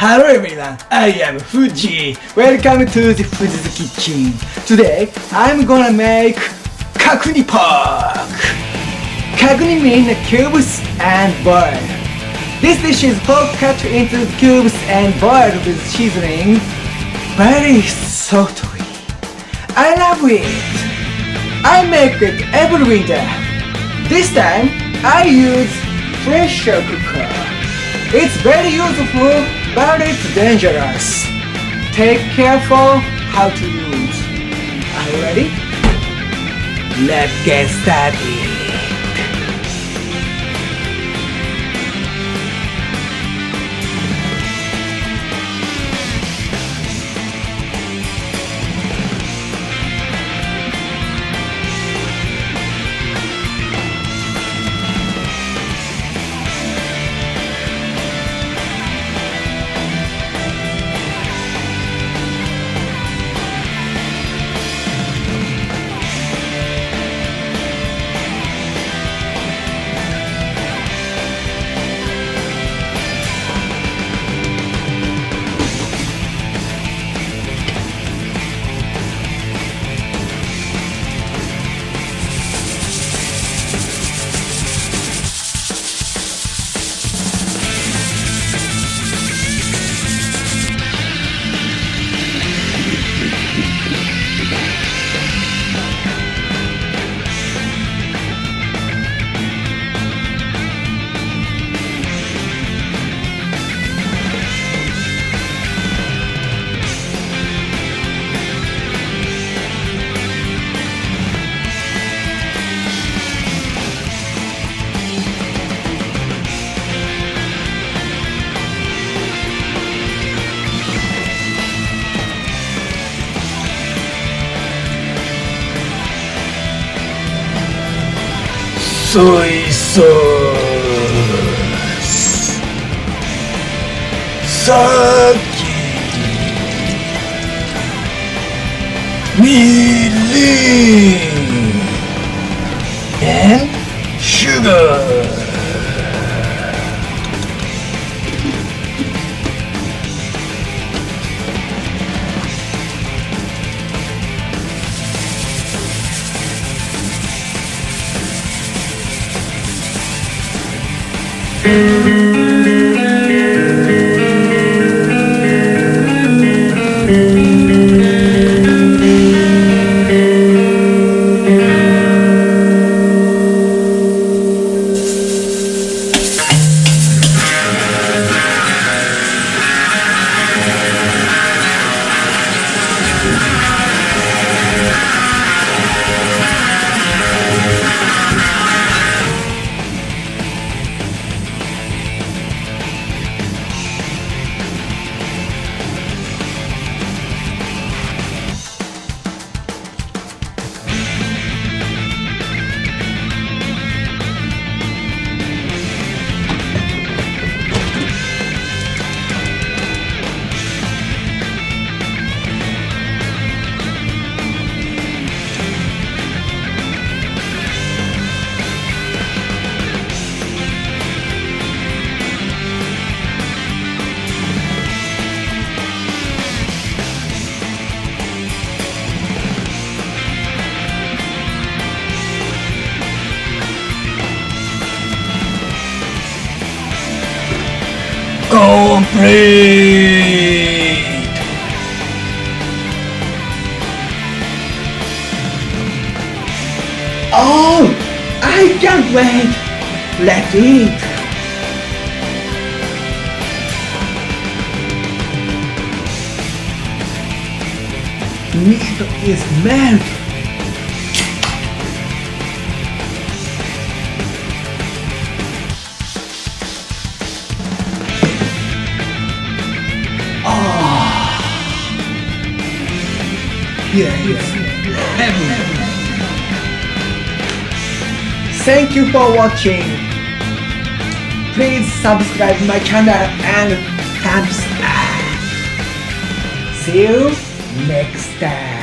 Hello everyone, I am Fuji. Welcome to the Fuji's Kitchen. Today, I'm gonna make Kakuni pork. Kakuni means cubes and boiled. This dish is pork cut into cubes and boiled with seasoning. Very softly. I love it. I make it every winter. This time, I use pressure cooker. It's very useful, but it's dangerous. Take careful how to use. Are you ready? Let's get started. Soy sauce, sake, mirin, and sugar. Complete! Oh, I can't wait! Let's eat! Meat is melted! Here is heaven. Thank you for watching. Please subscribe my channel and thumbs up. See you next time.